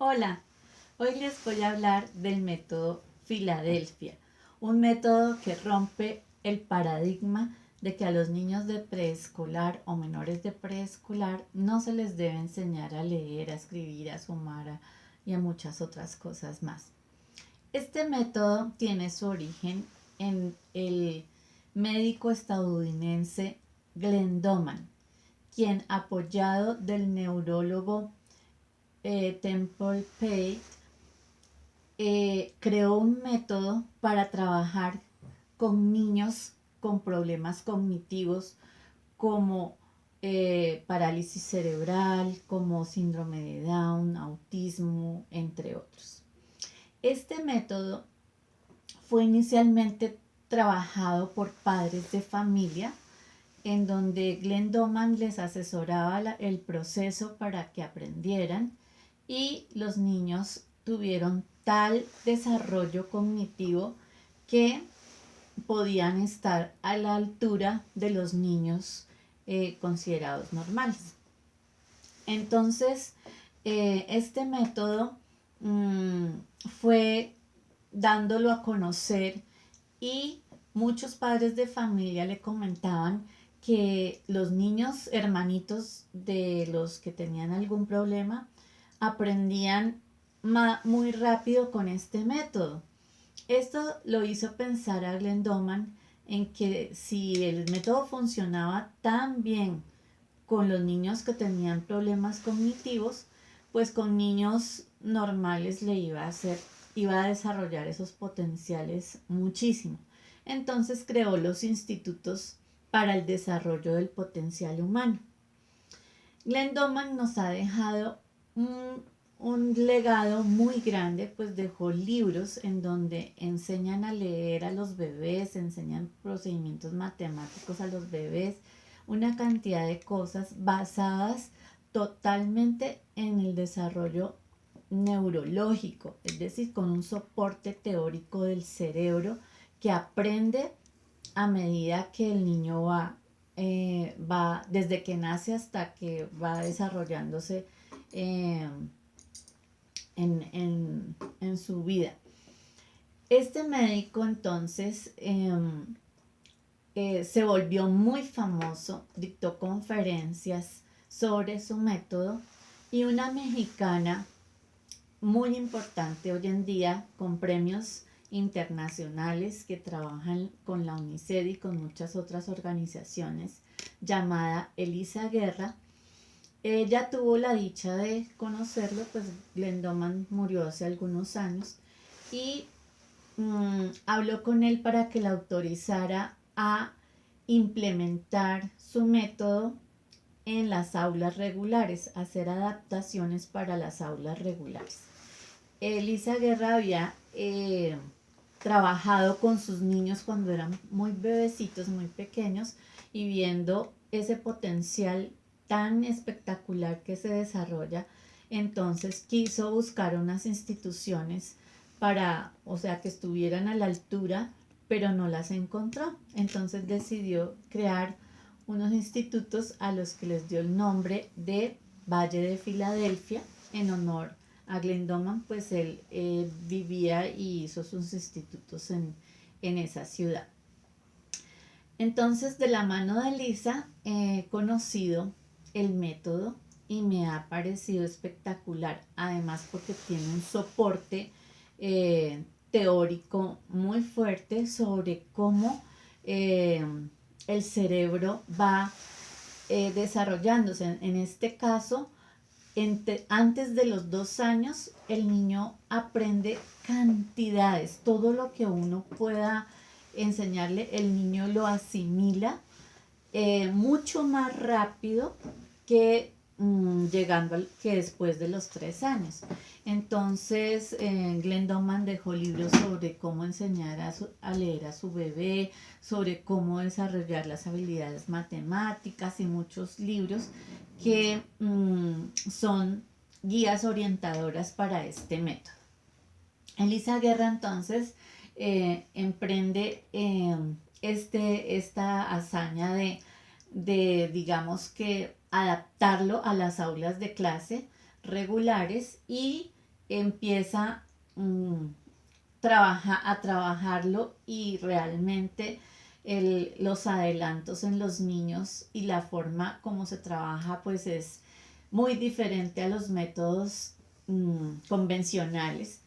Hola, hoy les voy a hablar del método Filadelfia, un método que rompe el paradigma de que a los niños de preescolar o menores de preescolar no se les debe enseñar a leer, a escribir, a sumar y a muchas otras cosas más. Este método tiene su origen en el médico estadounidense Glenn Doman, quien apoyado del neurólogo Temple Page creó un método para trabajar con niños con problemas cognitivos como parálisis cerebral, como síndrome de Down, autismo, entre otros. Este método fue inicialmente trabajado por padres de familia, en donde Glenn Doman les asesoraba el proceso para que aprendieran y los niños tuvieron tal desarrollo cognitivo que podían estar a la altura de los niños considerados normales. Entonces, este método fue dándolo a conocer y muchos padres de familia le comentaban que los niños hermanitos de los que tenían algún problema aprendían muy rápido con este método. Esto lo hizo pensar a Glenn Doman en que si el método funcionaba tan bien con los niños que tenían problemas cognitivos, pues con niños normales iba a desarrollar esos potenciales muchísimo. Entonces creó los institutos para el desarrollo del potencial humano. Glenn Doman nos ha dejado un legado muy grande, pues dejó libros en donde enseñan a leer a los bebés, enseñan procedimientos matemáticos a los bebés, una cantidad de cosas basadas totalmente en el desarrollo neurológico, es decir, con un soporte teórico del cerebro que aprende a medida que el niño va desde que nace hasta que va desarrollándose eh, en su vida. Este médico entonces se volvió muy famoso, dictó conferencias sobre su método y una mexicana muy importante hoy en día con premios internacionales que trabajan con la UNICEF y con muchas otras organizaciones, llamada Elisa Guerra. Ella tuvo la dicha de conocerlo, pues Glenn Doman murió hace algunos años y habló con él para que la autorizara a implementar su método en las aulas regulares, hacer adaptaciones para las aulas regulares. Elisa Guerra había trabajado con sus niños cuando eran muy bebecitos, muy pequeños, y viendo ese potencial tan espectacular que se desarrolla, entonces quiso buscar unas instituciones para, o sea, que estuvieran a la altura, pero no las encontró. Entonces decidió crear unos institutos a los que les dio el nombre de Valle de Filadelfia en honor a Glenn Doman, pues él vivía y hizo sus institutos en esa ciudad. Entonces, de la mano de Lisa, he conocido el método y me ha parecido espectacular, además porque tiene un soporte teórico muy fuerte sobre cómo el cerebro va desarrollándose. En este caso, antes de los 2 años, el niño aprende cantidades, todo lo que uno pueda enseñarle, el niño lo asimila mucho más rápido que llegando que después de los 3 años. Entonces, Glenn Doman dejó libros sobre cómo enseñar a leer a su bebé, sobre cómo desarrollar las habilidades matemáticas y muchos libros que son guías orientadoras para este método. Elisa Guerra entonces emprende esta hazaña de, digamos que, adaptarlo a las aulas de clase regulares y empieza a trabajarlo y realmente los adelantos en los niños y la forma como se trabaja pues es muy diferente a los métodos convencionales,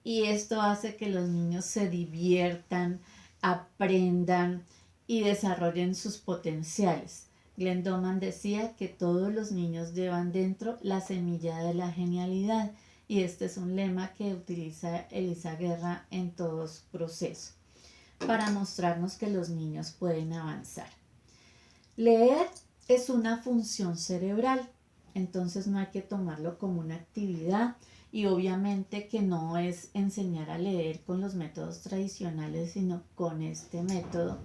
y esto hace que los niños se diviertan, aprendan y desarrollen sus potenciales. Glenn Doman decía que todos los niños llevan dentro la semilla de la genialidad, y este es un lema que utiliza Elisa Guerra en todo su proceso para mostrarnos que los niños pueden avanzar. Leer es una función cerebral, entonces no hay que tomarlo como una actividad, y obviamente que no es enseñar a leer con los métodos tradicionales, sino con este método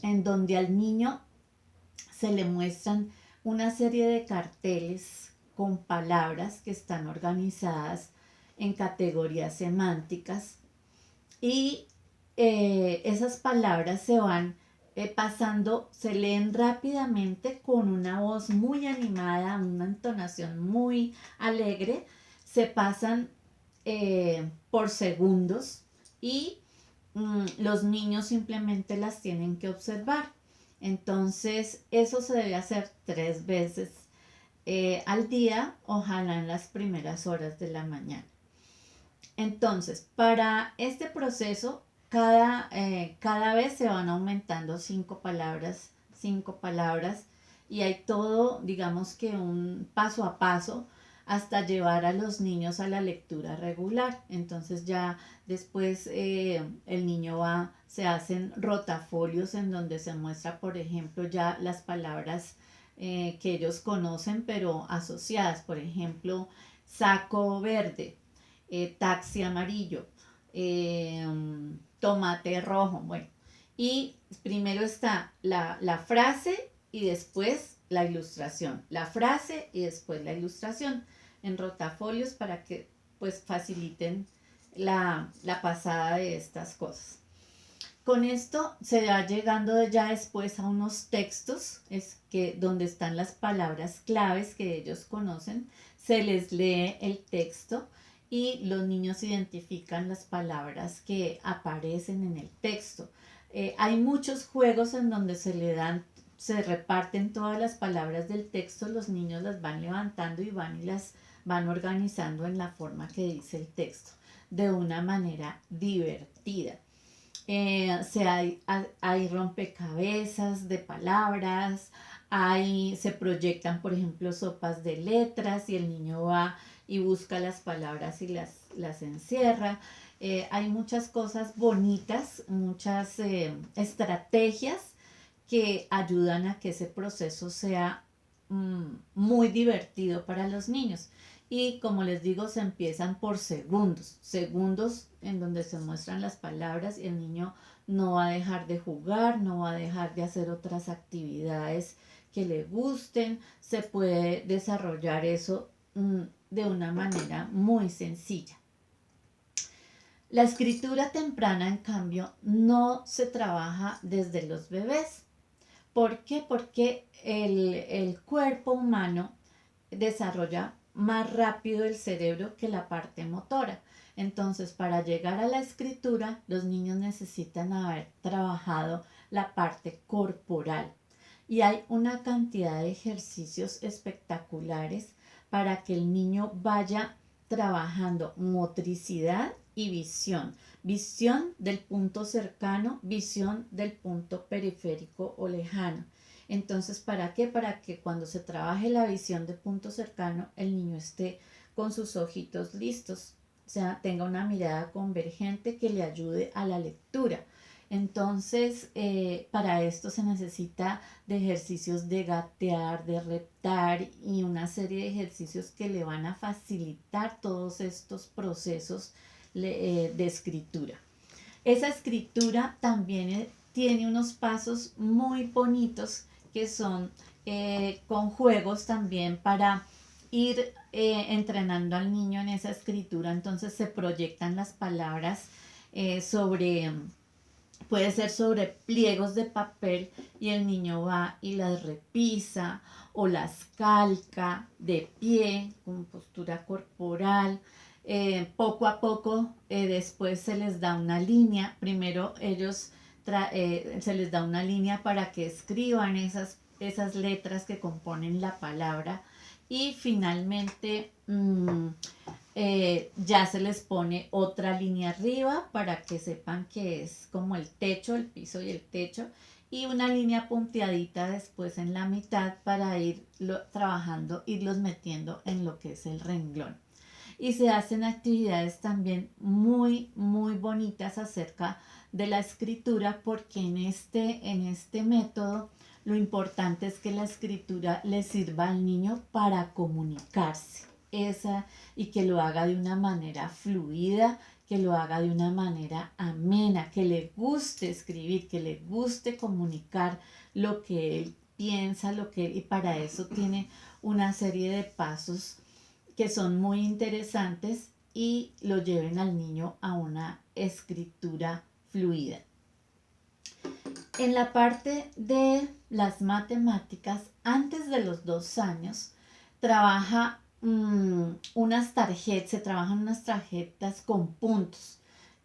en donde al niño se le muestran una serie de carteles con palabras que están organizadas en categorías semánticas, y esas palabras se van pasando, se leen rápidamente con una voz muy animada, una entonación muy alegre, se pasan por segundos, y los niños simplemente las tienen que observar. Entonces, eso se debe hacer 3 veces al día, ojalá en las primeras horas de la mañana. Entonces, para este proceso, cada vez se van aumentando 5 palabras, y hay todo, digamos que un paso a paso hasta llevar a los niños a la lectura regular. Entonces ya después el niño se hacen rotafolios en donde se muestra, por ejemplo, ya las palabras que ellos conocen, pero asociadas, por ejemplo, saco verde, taxi amarillo, eh, tomate rojo, bueno. Y primero está la frase y después la ilustración. La frase y después la ilustración en rotafolios para que pues faciliten la pasada de estas cosas. Con esto se va llegando ya después a unos textos donde están las palabras claves que ellos conocen, se les lee el texto y los niños identifican las palabras que aparecen en el texto. Hay muchos juegos en donde se reparten todas las palabras del texto, los niños las van levantando y las van organizando en la forma que dice el texto, de una manera divertida. Hay rompecabezas de palabras, se proyectan, por ejemplo, sopas de letras, y el niño va y busca las palabras y las encierra. Hay muchas cosas bonitas, muchas estrategias que ayudan a que ese proceso sea muy divertido para los niños. Y como les digo, se empiezan por segundos en donde se muestran las palabras, y el niño no va a dejar de jugar, no va a dejar de hacer otras actividades que le gusten, se puede desarrollar eso de una manera muy sencilla. La escritura temprana, en cambio, no se trabaja desde los bebés. ¿Por qué? Porque el cuerpo humano desarrolla más rápido el cerebro que la parte motora. Entonces, para llegar a la escritura, los niños necesitan haber trabajado la parte corporal. Y hay una cantidad de ejercicios espectaculares para que el niño vaya trabajando motricidad y visión. Visión del punto cercano, visión del punto periférico o lejano. Entonces, ¿para qué? Para que cuando se trabaje la visión de punto cercano, el niño esté con sus ojitos listos, o sea, tenga una mirada convergente que le ayude a la lectura. Entonces, para esto se necesita de ejercicios de gatear, de reptar y una serie de ejercicios que le van a facilitar todos estos procesos de escritura. Esa escritura también tiene unos pasos muy bonitos que son con juegos también para ir entrenando al niño en esa escritura. Entonces se proyectan las palabras puede ser sobre pliegos de papel, y el niño va y las repisa o las calca de pie, con postura corporal. Poco a poco después se les da una línea. Primero se les da una línea para que escriban esas letras que componen la palabra y finalmente ya se les pone otra línea arriba para que sepan que es como el techo, el piso y el techo, y una línea punteadita después en la mitad para trabajando, irlos metiendo en lo que es el renglón. Y se hacen actividades también muy, muy bonitas acerca de la escritura, porque en este método lo importante es que la escritura le sirva al niño para comunicarse y que lo haga de una manera fluida, que lo haga de una manera amena, que le guste escribir, que le guste comunicar lo que él piensa, y para eso tiene una serie de pasos que son muy interesantes y lo lleven al niño a una escritura fluida. En la parte de las matemáticas, antes de los 2 años, se trabajan unas tarjetas con puntos,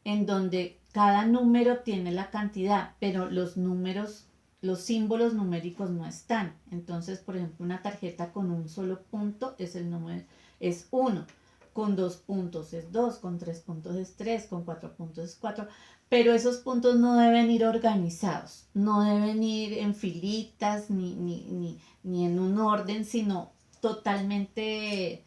en donde cada número tiene la cantidad, pero los símbolos numéricos no están. Entonces, por ejemplo, una tarjeta con un solo punto es 1, con 2 puntos es 2, con 3 puntos es 3, con 4 puntos es 4, pero esos puntos no deben ir organizados, no deben ir en filitas ni en un orden, sino totalmente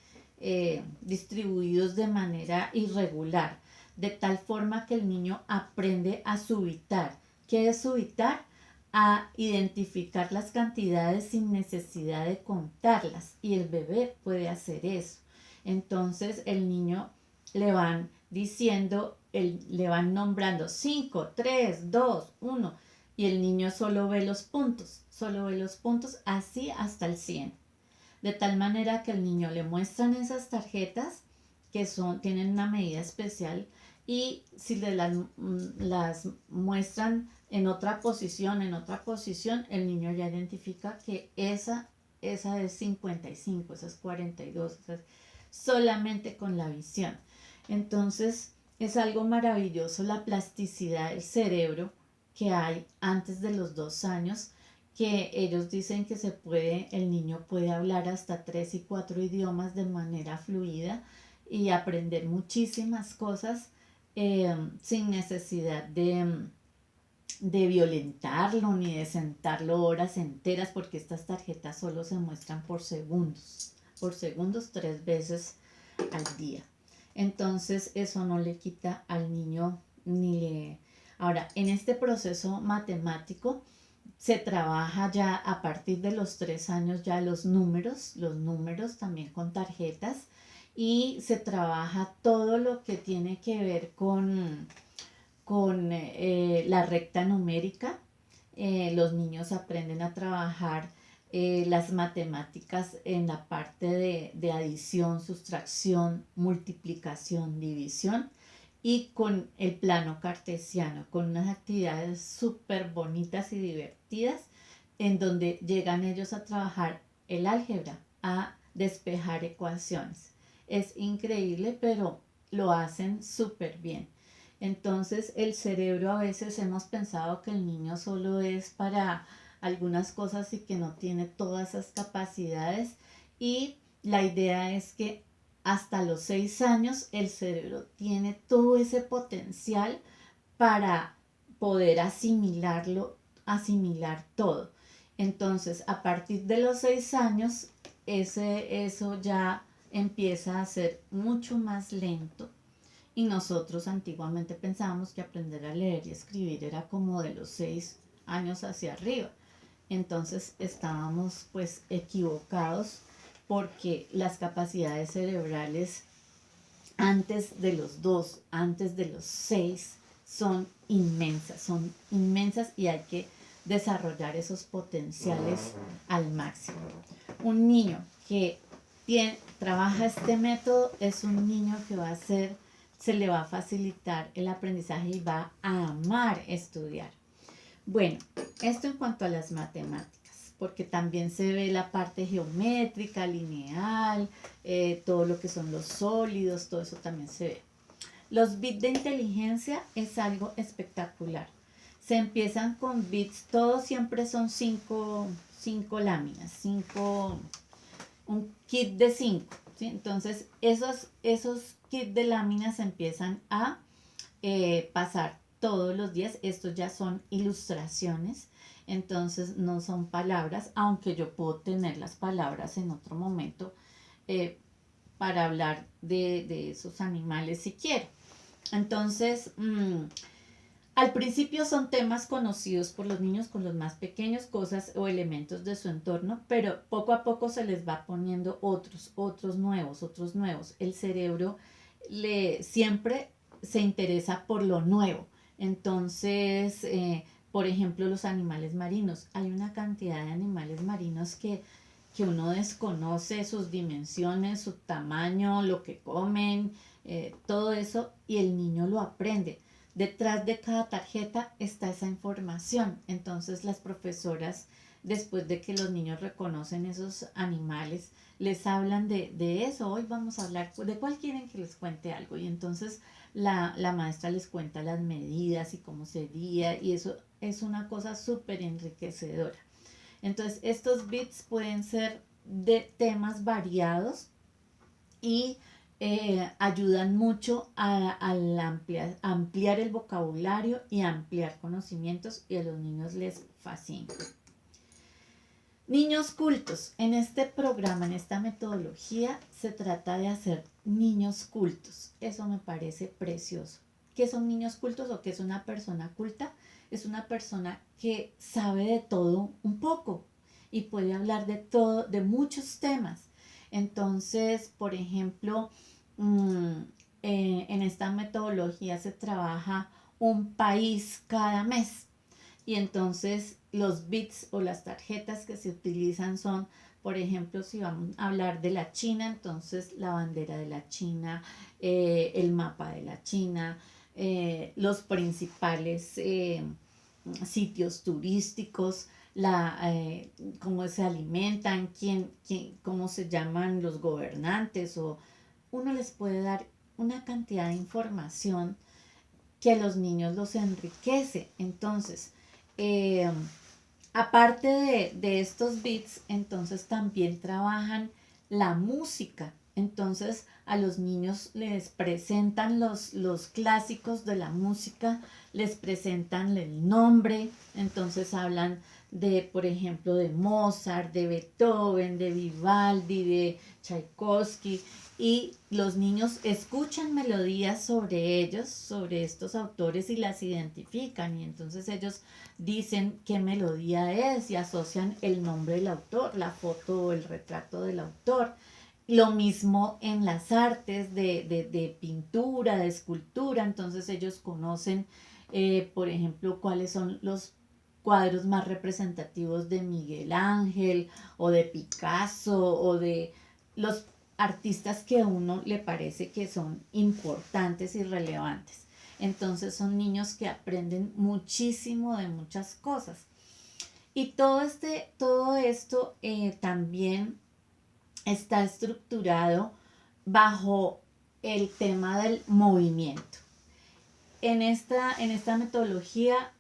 distribuidos de manera irregular, de tal forma que el niño aprende a subitar. ¿Qué es subitar? A identificar las cantidades sin necesidad de contarlas, y el bebé puede hacer eso. Entonces el niño le van diciendo, le van nombrando 5, 3, 2, 1 y el niño solo ve los puntos, así hasta el 100. De tal manera que el niño le muestran esas tarjetas que tienen una medida especial, y si las muestran en otra posición, el niño ya identifica que esa es 55, esa es 42, esa es solamente con la visión. Entonces es algo maravilloso la plasticidad del cerebro que hay antes de los 2 años, que ellos dicen que el niño puede hablar hasta 3 y 4 idiomas de manera fluida y aprender muchísimas cosas sin necesidad de violentarlo ni de sentarlo horas enteras, porque estas tarjetas solo se muestran por segundos 3 veces al día. Entonces eso no le quita al niño Ahora, en este proceso matemático se trabaja ya a partir de los 3 años ya los números también con tarjetas, y se trabaja todo lo que tiene que ver con la recta numérica. Los niños aprenden a trabajar las matemáticas en la parte de adición, sustracción, multiplicación, división, y con el plano cartesiano, con unas actividades súper bonitas y divertidas, en donde llegan ellos a trabajar el álgebra, a despejar ecuaciones. Es increíble, pero lo hacen súper bien. Entonces el cerebro, a veces hemos pensado que el niño solo es para algunas cosas y que no tiene todas esas capacidades, y la idea es que hasta los 6 años el cerebro tiene todo ese potencial para poder asimilar todo. Entonces, a partir de los 6 años, eso ya empieza a ser mucho más lento, y nosotros antiguamente pensábamos que aprender a leer y escribir era como de los 6 años hacia arriba. Entonces estábamos pues equivocados, porque las capacidades cerebrales antes de los 6 son inmensas y hay que desarrollar esos potenciales al máximo. Un niño que trabaja este método es un niño que se le va a facilitar el aprendizaje y va a amar estudiar. Bueno, esto en cuanto a las matemáticas. porque también se ve la parte geométrica, lineal, todo lo que son los sólidos, todo eso también se ve. Los bits de inteligencia es algo espectacular. Se empiezan con bits, todos siempre son cinco láminas, un kit de 5. ¿Sí? Entonces, esos kits de láminas se empiezan a pasar todos los días. Estos ya son ilustraciones, entonces no son palabras, aunque yo puedo tener las palabras en otro momento para hablar de esos animales si quiero. Entonces, al principio son temas conocidos por los niños con los más pequeños, cosas o elementos de su entorno, pero poco a poco se les va poniendo otros nuevos. El cerebro siempre se interesa por lo nuevo. Entonces, por ejemplo, los animales marinos. Hay una cantidad de animales marinos que uno desconoce sus dimensiones, su tamaño, lo que comen, todo eso, y el niño lo aprende. Detrás de cada tarjeta está esa información. Entonces las profesoras, después de que los niños reconocen esos animales, les hablan de eso. Hoy vamos a hablar, ¿de cuál quieren que les cuente algo? Y entonces la maestra les cuenta las medidas y cómo sería, y eso es una cosa súper enriquecedora. Entonces estos bits pueden ser de temas variados y ayudan mucho a ampliar el vocabulario y ampliar conocimientos, y a los niños les fascina. Niños cultos. En este programa, en esta metodología, se trata de hacer niños cultos. Eso me parece precioso. ¿Qué son niños cultos o qué es una persona culta? Es una persona que sabe de todo un poco y puede hablar de todo, de muchos temas. Entonces, por ejemplo, en esta metodología se trabaja un país cada mes, y entonces los bits o las tarjetas que se utilizan son, por ejemplo, si vamos a hablar de la China, entonces la bandera de la China, el mapa de la China, los principales sitios turísticos, cómo se alimentan, cómo se llaman los gobernantes, o uno les puede dar una cantidad de información que a los niños los enriquece. Entonces, aparte de estos bits, entonces también trabajan la música. Entonces a los niños les presentan los clásicos de la música, les presentan el nombre, entonces hablan de, por ejemplo, de Mozart, de Beethoven, de Vivaldi, de Tchaikovsky, y los niños escuchan melodías sobre ellos, sobre estos autores, y las identifican, y entonces ellos dicen qué melodía es y asocian el nombre del autor, la foto o el retrato del autor. Lo mismo en las artes de pintura, de escultura, entonces ellos conocen, por ejemplo, cuáles son los cuadros más representativos de Miguel Ángel o de Picasso o de los artistas que a uno le parece que son importantes y relevantes. Entonces son niños que aprenden muchísimo de muchas cosas. Y todo esto también está estructurado bajo el tema del movimiento. En esta metodología,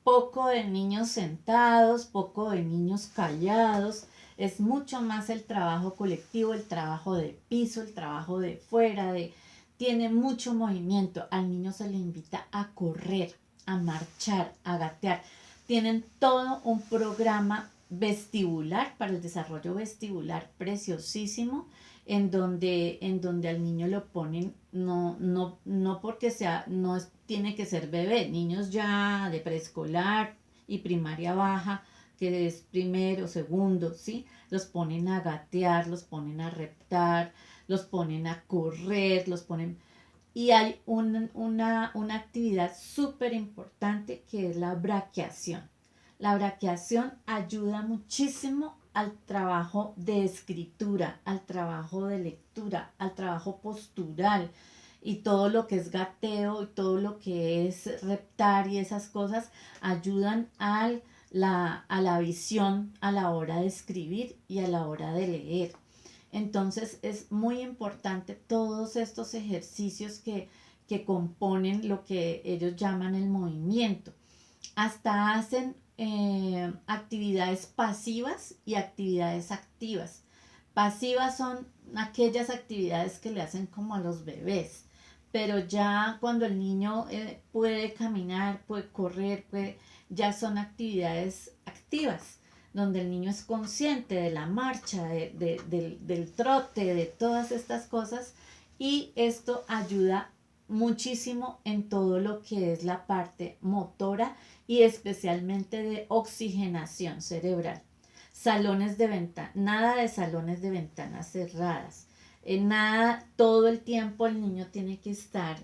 poco de niños sentados, poco de niños callados, es mucho más el trabajo colectivo, el trabajo de piso, el trabajo de fuera, tiene mucho movimiento. Al niño se le invita a correr, a marchar, a gatear. Tienen todo un programa vestibular, para el desarrollo vestibular, preciosísimo, en donde al niño lo ponen, no porque tiene que ser bebé, niños ya de preescolar y primaria baja, que es primero, segundo, ¿sí? Los ponen a gatear, los ponen a reptar, los ponen a correr, y hay una actividad súper importante, que es la braquiación. La braquiación ayuda muchísimo al trabajo de escritura, al trabajo de lectura, al trabajo postural, y todo lo que es gateo y todo lo que es reptar y esas cosas ayudan al a la visión a la hora de escribir y a la hora de leer. Entonces es muy importante todos estos ejercicios que componen lo que ellos llaman el movimiento. Hasta hacen actividades pasivas y actividades activas. Pasivas son aquellas actividades que le hacen como a los bebés, pero ya cuando el niño puede caminar, puede correr, ya son actividades activas, donde el niño es consciente de la marcha, del trote, de todas estas cosas, y esto ayuda muchísimo en todo lo que es la parte motora y especialmente de oxigenación cerebral. Salones de ventana, nada de salones de ventanas cerradas. Nada, todo el tiempo el niño tiene que estar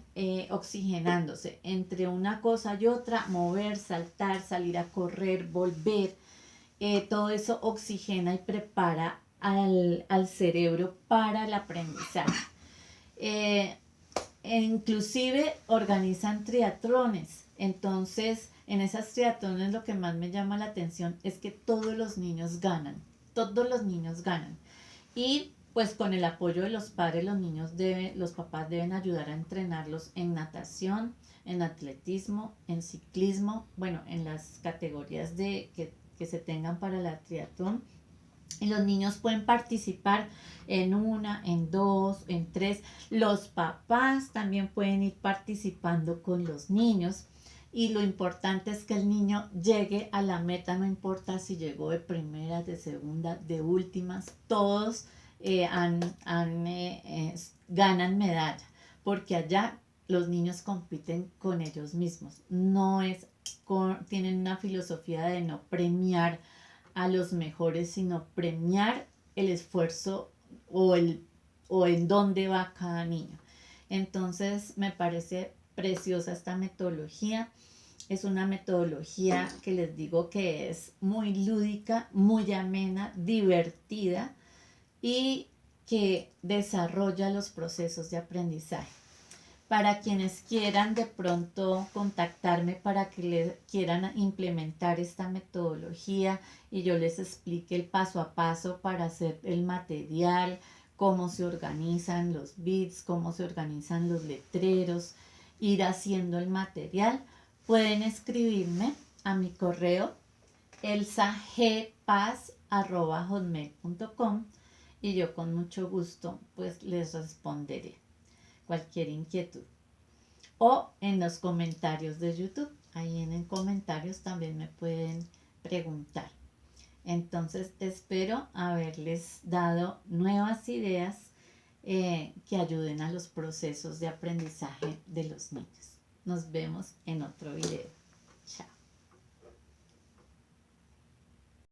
oxigenándose entre una cosa y otra, mover, saltar, salir a correr, volver. Todo eso oxigena y prepara al cerebro para el aprendizaje. Eh, Inclusive organizan triatlones. Entonces, en esas triatlones lo que más me llama la atención es que todos los niños ganan. Todos los niños ganan. Y pues con el apoyo de los padres, los papás deben ayudar a entrenarlos en natación, en atletismo, en ciclismo, bueno, en las categorías que se tengan para la triatlón. Y los niños pueden participar en una, en dos, en tres. Los papás también pueden ir participando con los niños. Y lo importante es que el niño llegue a la meta, no importa si llegó de primera, de segunda, de últimas, todos ganan medalla, porque allá los niños compiten con ellos mismos. No es tienen una filosofía de no premiar a los mejores, sino premiar el esfuerzo o en dónde va cada niño. Entonces me parece preciosa esta metodología. Es una metodología que les digo que es muy lúdica, muy amena, divertida y que desarrolla los procesos de aprendizaje. Para quienes quieran de pronto contactarme para que le quieran implementar esta metodología y yo les explique el paso a paso para hacer el material, cómo se organizan los bits, cómo se organizan los letreros, ir haciendo el material, pueden escribirme a mi correo elsagpaz@hotmail.com y yo con mucho gusto pues les responderé cualquier inquietud. O en los comentarios de YouTube. Ahí en el comentarios también me pueden preguntar. Entonces espero haberles dado nuevas ideas que ayuden a los procesos de aprendizaje de los niños. Nos vemos en otro video. Chao.